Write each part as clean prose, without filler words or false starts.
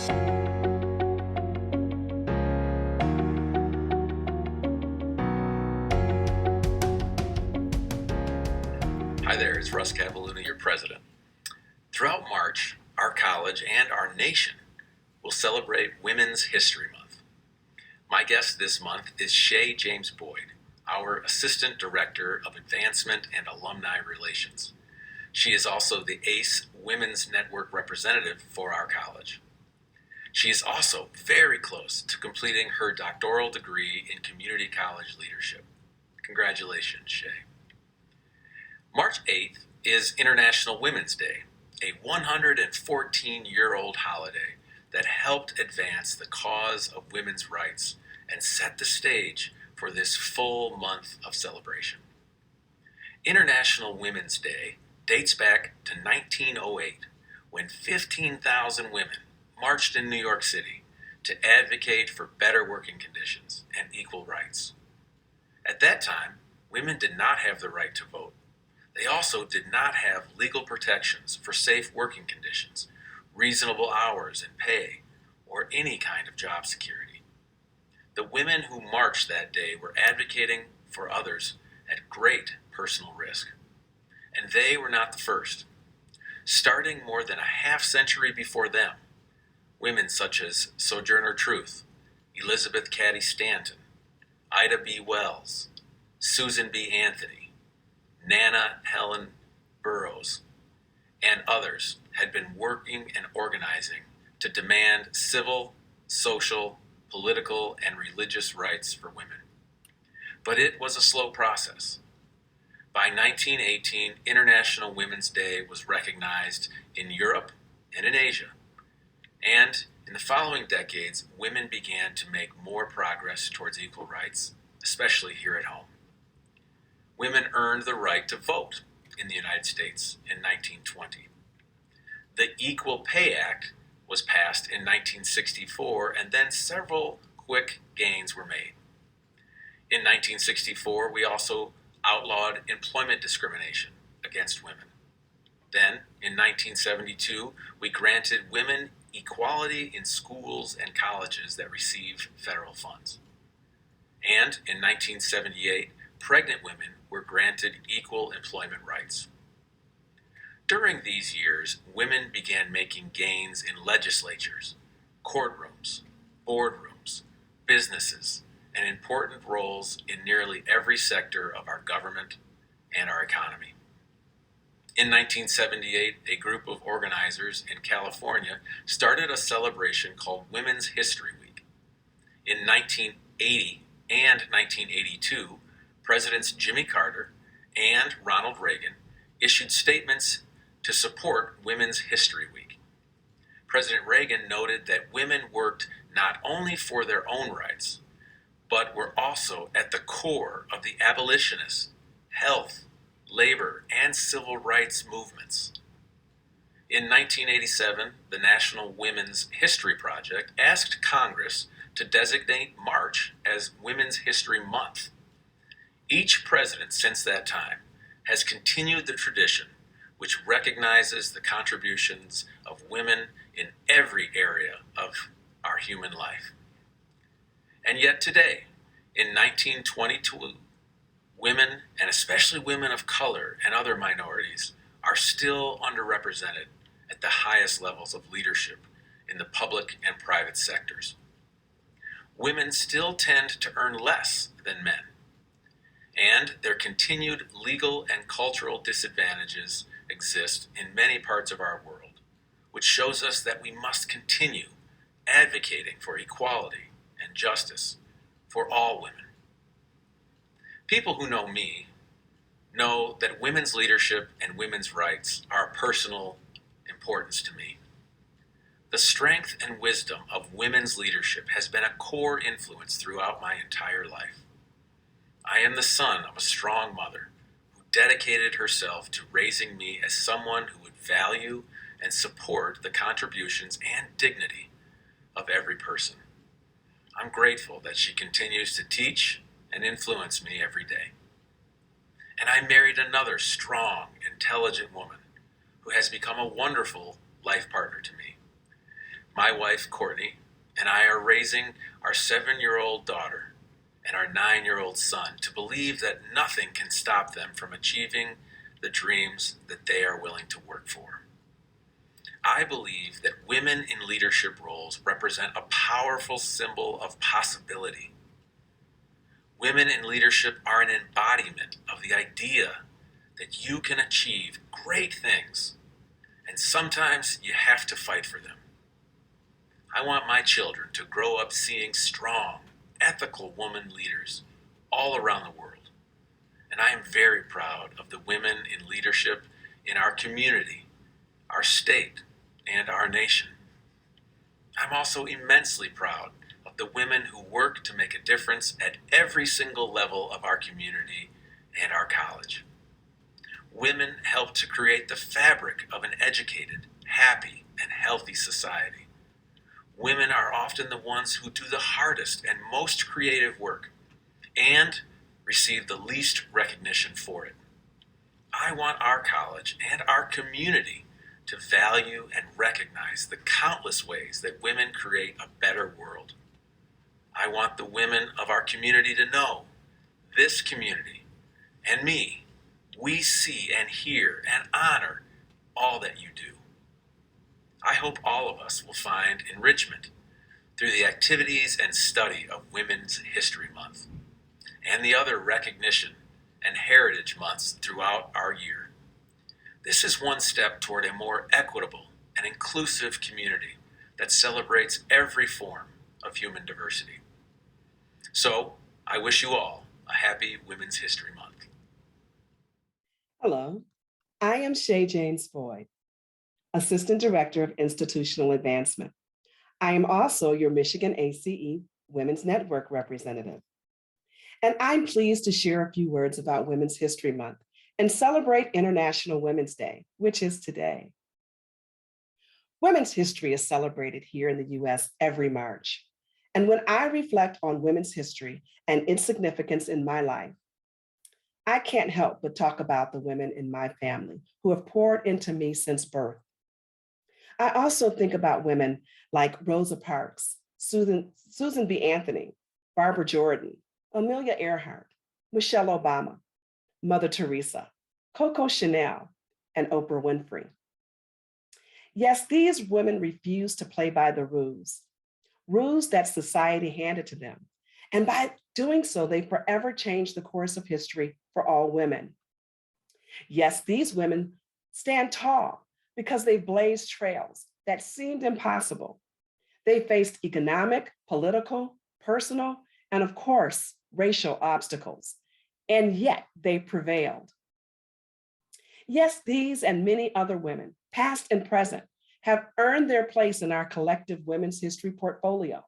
Hi there, it's Russ Kavalhuna, your president. Throughout March, our college and our nation will celebrate Women's History Month. My guest this month is Shai James Boyd, our Assistant Director of Advancement and Alumni Relations. She is also the ACE Women's Network representative for our college. She is also very close to completing her doctoral degree in community college leadership. Congratulations, Shai. March 8th is International Women's Day, a 114-year-old holiday that helped advance the cause of women's rights and set the stage for this full month of celebration. International Women's Day dates back to 1908, when 15,000 women marched in New York City to advocate for better working conditions and equal rights. At that time, women did not have the right to vote. They also did not have legal protections for safe working conditions, reasonable hours and pay, or any kind of job security. The women who marched that day were advocating for others at great personal risk. And they were not the first. Starting more than a half-century before them, women such as Sojourner Truth, Elizabeth Cady Stanton, Ida B. Wells, Susan B. Anthony, Nana Helen Burroughs, and others had been working and organizing to demand civil, social, political, and religious rights for women. But it was a slow process. By 1918, International Women's Day was recognized in Europe and in Asia. And in the following decades, women began to make more progress towards equal rights, especially here at home. Women earned the right to vote in the United States in 1920. The Equal Pay Act was passed in 1964, and then several quick gains were made. In 1964, we also outlawed employment discrimination against women. Then, in 1972, we granted women equality in schools and colleges that receive federal funds. And in 1978, pregnant women were granted equal employment rights. During these years, women began making gains in legislatures, courtrooms, boardrooms, businesses, and important roles in nearly every sector of our government and our economy. In 1978, a group of organizers in California started a celebration called Women's History Week. In 1980 and 1982, Presidents Jimmy Carter and Ronald Reagan issued statements to support Women's History Week. President Reagan noted that women worked not only for their own rights, but were also at the core of the abolitionist, health, labor, and civil rights movements. In 1987, the National Women's History Project asked Congress to designate March as Women's History Month. Each president since that time has continued the tradition which recognizes the contributions of women in every area of our human life. And yet today, in 1922, women, and especially women of color and other minorities, are still underrepresented at the highest levels of leadership in the public and private sectors. Women still tend to earn less than men, and their continued legal and cultural disadvantages exist in many parts of our world, which shows us that we must continue advocating for equality and justice for all women. People who know me know that women's leadership and women's rights are of personal importance to me. The strength and wisdom of women's leadership has been a core influence throughout my entire life. I am the son of a strong mother who dedicated herself to raising me as someone who would value and support the contributions and dignity of every person. I'm grateful that she continues to teach and influence me every day. And I married another strong, intelligent woman who has become a wonderful life partner to me. My wife, Courtney, and I are raising our 7-year-old daughter and our 9-year-old son to believe that nothing can stop them from achieving the dreams that they are willing to work for. I believe that women in leadership roles represent a powerful symbol of possibility. Women in leadership are an embodiment of the idea that you can achieve great things, and sometimes you have to fight for them. I want my children to grow up seeing strong, ethical women leaders all around the world. And I am very proud of the women in leadership in our community, our state, and our nation. I'm also immensely proud of the women who work to make a difference at every single level of our community and our college. Women help to create the fabric of an educated, happy, and healthy society. Women are often the ones who do the hardest and most creative work and receive the least recognition for it. I want our college and our community to value and recognize the countless ways that women create a better world. I want the women of our community to know this community and me, we see and hear and honor all that you do. I hope all of us will find enrichment through the activities and study of Women's History Month and the other recognition and heritage months throughout our year. This is one step toward a more equitable and inclusive community that celebrates every form of human diversity. So, I wish you all a happy Women's History Month. Hello, I am Shai James Boyd, Assistant Director of Institutional Advancement. I am also your Michigan ACE Women's Network representative. And I'm pleased to share a few words about Women's History Month and celebrate International Women's Day, which is today. Women's history is celebrated here in the US every March. And when I reflect on women's history and its significance in my life, I can't help but talk about the women in my family who have poured into me since birth. I also think about women like Rosa Parks, Susan B. Anthony, Barbara Jordan, Amelia Earhart, Michelle Obama, Mother Teresa, Coco Chanel, and Oprah Winfrey. Yes, these women refused to play by the rules that society handed to them. And by doing so, they forever changed the course of history for all women. Yes, these women stand tall because they blazed trails that seemed impossible. They faced economic, political, personal, and of course, racial obstacles, and yet they prevailed. Yes, these and many other women, past and present, have earned their place in our collective women's history portfolio.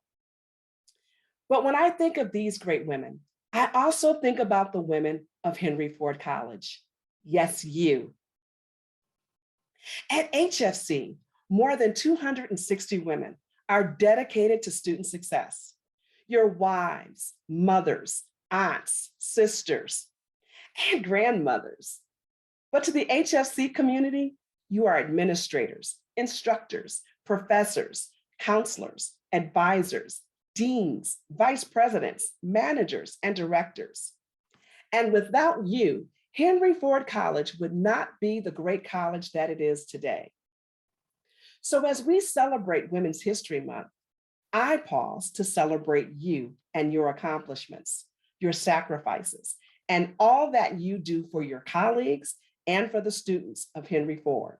But when I think of these great women, I also think about the women of Henry Ford College. Yes, you. At HFC, more than 260 women are dedicated to student success. Your wives, mothers, aunts, sisters, and grandmothers. But to the HFC community, you are administrators, instructors, professors, counselors, advisors, deans, vice presidents, managers, and directors. And without you, Henry Ford College would not be the great college that it is today. So as we celebrate Women's History Month, I pause to celebrate you and your accomplishments, your sacrifices, and all that you do for your colleagues and for the students of Henry Ford.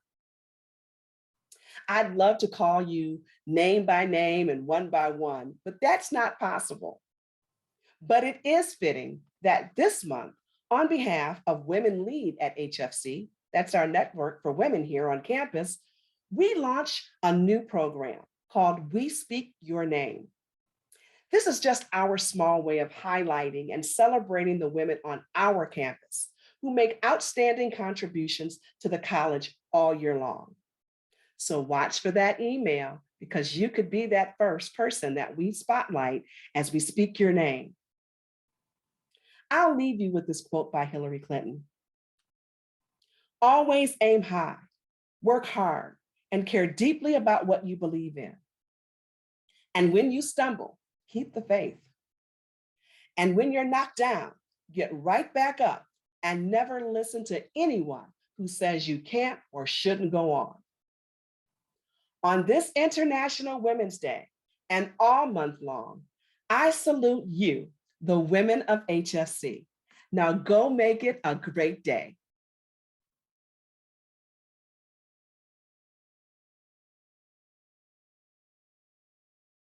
I'd love to call you name by name and one by one, but that's not possible. But it is fitting that this month, on behalf of Women Lead at HFC, that's our network for women here on campus, we launch a new program called We Speak Your Name. This is just our small way of highlighting and celebrating the women on our campus who make outstanding contributions to the college all year long. So watch for that email because you could be that first person that we spotlight as we speak your name. I'll leave you with this quote by Hillary Clinton. Always aim high, work hard, and care deeply about what you believe in. And when you stumble, keep the faith. And when you're knocked down, get right back up and never listen to anyone who says you can't or shouldn't go on. On this International Women's Day and all month long, I salute you, the women of HFC. Now go make it a great day.